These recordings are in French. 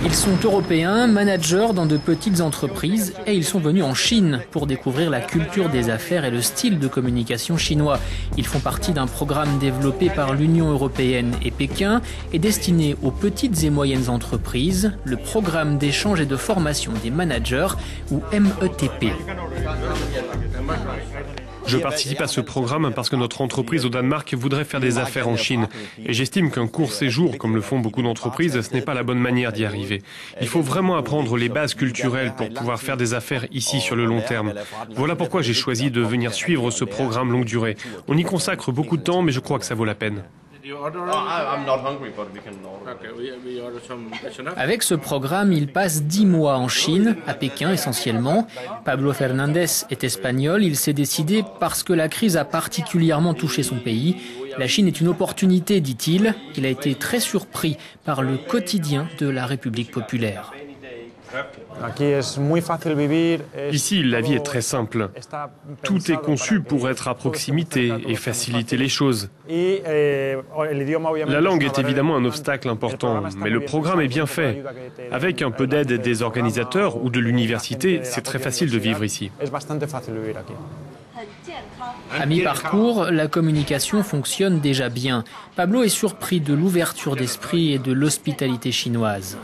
Ils sont européens, managers dans de petites entreprises et ils sont venus en Chine pour découvrir la culture des affaires et le style de communication chinois. Ils font partie d'un programme développé par l'Union européenne et Pékin et destiné aux petites et moyennes entreprises, le programme d'échange et de formation des managers ou METP. Je participe à ce programme parce que notre entreprise au Danemark voudrait faire des affaires en Chine. Et j'estime qu'un court séjour, comme le font beaucoup d'entreprises, ce n'est pas la bonne manière d'y arriver. Il faut vraiment apprendre les bases culturelles pour pouvoir faire des affaires ici sur le long terme. Voilà pourquoi j'ai choisi de venir suivre ce programme longue durée. On y consacre beaucoup de temps, mais je crois que ça vaut la peine. Avec ce programme, il passe 10 mois en Chine, à Pékin essentiellement. Pablo Fernandez est espagnol, il s'est décidé parce que la crise a particulièrement touché son pays. La Chine est une opportunité, dit-il. Il a été très surpris par le quotidien de la République populaire. Ici, la vie est très simple. Tout est conçu pour être à proximité et faciliter les choses. La langue est évidemment un obstacle important, mais le programme est bien fait. Avec un peu d'aide des organisateurs ou de l'université, c'est très facile de vivre ici. À mi-parcours, la communication fonctionne déjà bien. Pablo est surpris de l'ouverture d'esprit et de l'hospitalité chinoise.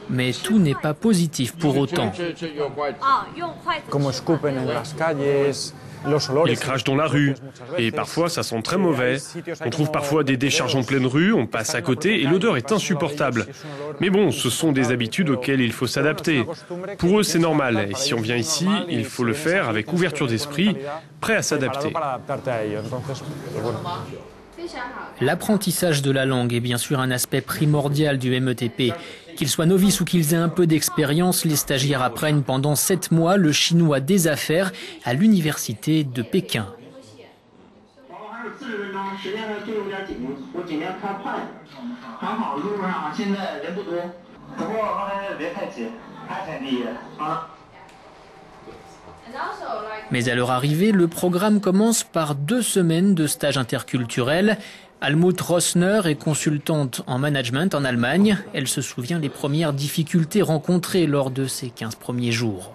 Mais tout n'est pas positif pour autant. Ils crachent dans la rue et parfois ça sent très mauvais. On trouve parfois des décharges en pleine rue, on passe à côté et l'odeur est insupportable. Mais bon, ce sont des habitudes auxquelles il faut s'adapter. Pour eux, c'est normal et si on vient ici, il faut le faire avec ouverture d'esprit, prêt à s'adapter. L'apprentissage de la langue est bien sûr un aspect primordial du METP. Qu'ils soient novices ou qu'ils aient un peu d'expérience, les stagiaires apprennent pendant 7 mois le chinois des affaires à l'université de Pékin. Mais à leur arrivée, le programme commence par 2 semaines de stage interculturel. Almut Rossner est consultante en management en Allemagne. Elle se souvient des premières difficultés rencontrées lors de ces 15 premiers jours.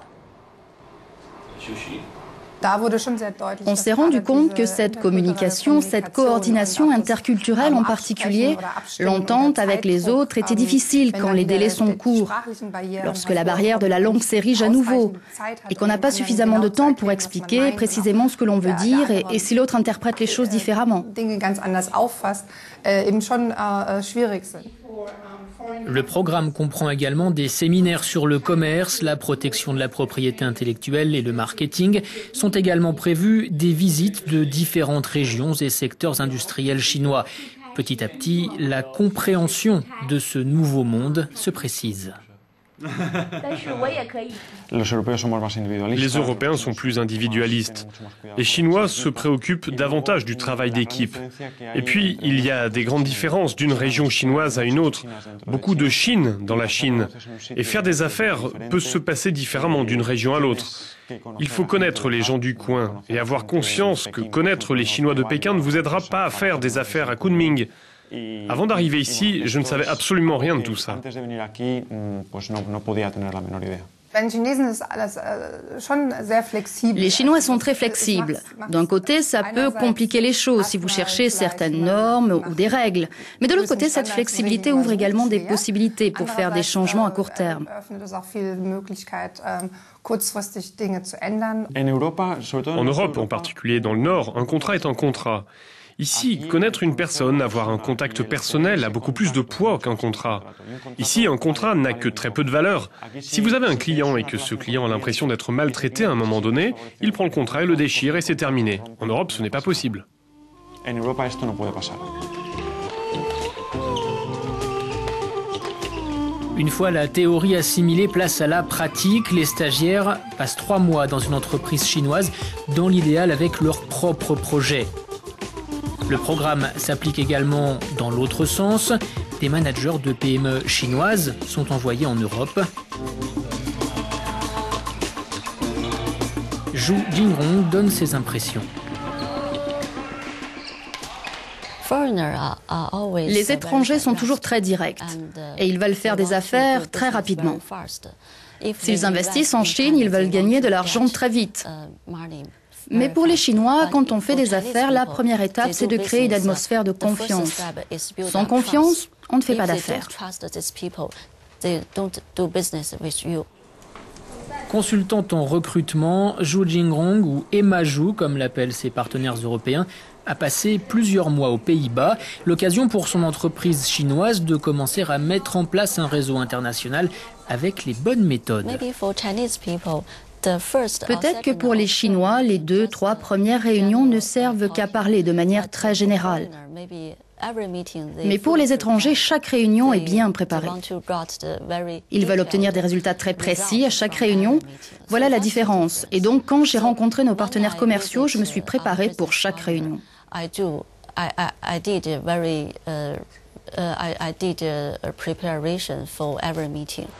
On s'est rendu compte que cette communication, cette coordination interculturelle en particulier, l'entente avec les autres était difficile quand les délais sont courts, lorsque la barrière de la langue s'érige à nouveau et qu'on n'a pas suffisamment de temps pour expliquer précisément ce que l'on veut dire et si l'autre interprète les choses différemment. Le programme comprend également des séminaires sur le commerce, la protection de la propriété intellectuelle et le marketing. Sont également prévues des visites de différentes régions et secteurs industriels chinois. Petit à petit, la compréhension de ce nouveau monde se précise. Les Européens sont plus individualistes. Les Chinois se préoccupent davantage du travail d'équipe. Et puis, il y a des grandes différences d'une région chinoise à une autre. Beaucoup de Chine dans la Chine. Et faire des affaires peut se passer différemment d'une région à l'autre. Il faut connaître les gens du coin et avoir conscience que connaître les Chinois de Pékin ne vous aidera pas à faire des affaires à Kunming. Avant d'arriver ici, je ne savais absolument rien de tout ça. Les Chinois sont très flexibles. D'un côté, ça peut compliquer les choses si vous cherchez certaines normes ou des règles. Mais de l'autre côté, cette flexibilité ouvre également des possibilités pour faire des changements à court terme. En Europe, en particulier dans le Nord, un contrat est un contrat. Ici, connaître une personne, avoir un contact personnel a beaucoup plus de poids qu'un contrat. Ici, un contrat n'a que très peu de valeur. Si vous avez un client et que ce client a l'impression d'être maltraité à un moment donné, il prend le contrat et le déchire et c'est terminé. En Europe, ce n'est pas possible. Une fois la théorie assimilée, place à la pratique. Les stagiaires passent 3 mois dans une entreprise chinoise, dans l'idéal avec leur propre projet. Le programme s'applique également dans l'autre sens. Des managers de PME chinoises sont envoyés en Europe. Zhu Jingrong donne ses impressions. Les étrangers sont toujours très directs et ils veulent faire des affaires très rapidement. S'ils investissent en Chine, ils veulent gagner de l'argent très vite. Mais pour les Chinois, quand on fait des affaires, la première étape, c'est de créer une atmosphère de confiance. Sans confiance, on ne fait pas d'affaires. Consultante en recrutement, Zhu Jingrong, ou Emma Zhu, comme l'appellent ses partenaires européens, a passé plusieurs mois aux Pays-Bas, l'occasion pour son entreprise chinoise de commencer à mettre en place un réseau international avec les bonnes méthodes. Peut-être que pour les Chinois, les 2-3 premières réunions ne servent qu'à parler de manière très générale. Mais pour les étrangers, chaque réunion est bien préparée. Ils veulent obtenir des résultats très précis à chaque réunion. Voilà la différence. Et donc, quand j'ai rencontré nos partenaires commerciaux, je me suis préparée pour chaque réunion.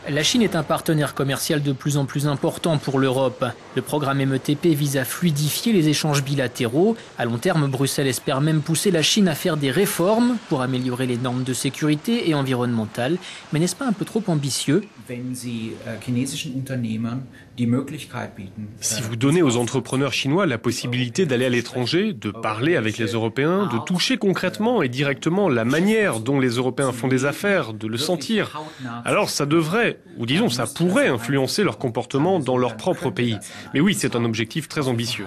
La Chine est un partenaire commercial de plus en plus important pour l'Europe. Le programme METP vise à fluidifier les échanges bilatéraux. À long terme, Bruxelles espère même pousser la Chine à faire des réformes pour améliorer les normes de sécurité et environnementales. Mais n'est-ce pas un peu trop ambitieux ? Si vous donnez aux entrepreneurs chinois la possibilité d'aller à l'étranger, de parler avec les Européens, de toucher concrètement et directement la manière dont les Européens font des affaires, de le sentir, alors ça devrait, ou disons ça pourrait influencer leur comportement dans leur propre pays. Mais oui, c'est un objectif très ambitieux.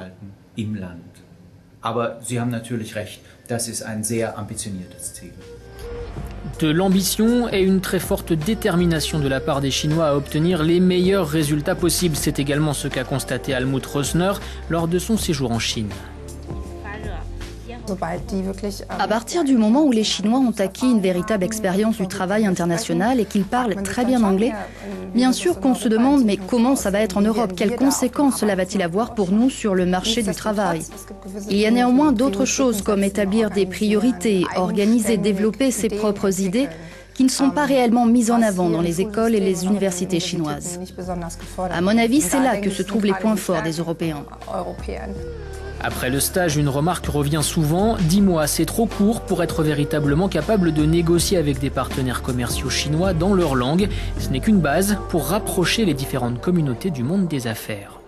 De l'ambition et une très forte détermination de la part des Chinois à obtenir les meilleurs résultats possibles. C'est également ce qu'a constaté Almut Rosner lors de son séjour en Chine. À partir du moment où les Chinois ont acquis une véritable expérience du travail international et qu'ils parlent très bien anglais, bien sûr qu'on se demande mais comment ça va être en Europe ? Quelles conséquences cela va-t-il avoir pour nous sur le marché du travail ? Il y a néanmoins d'autres choses comme établir des priorités, organiser, développer ses propres idées qui ne sont pas réellement mises en avant dans les écoles et les universités chinoises. À mon avis, c'est là que se trouvent les points forts des Européens. Après le stage, une remarque revient souvent. 10 mois, c'est trop court pour être véritablement capable de négocier avec des partenaires commerciaux chinois dans leur langue. Ce n'est qu'une base pour rapprocher les différentes communautés du monde des affaires.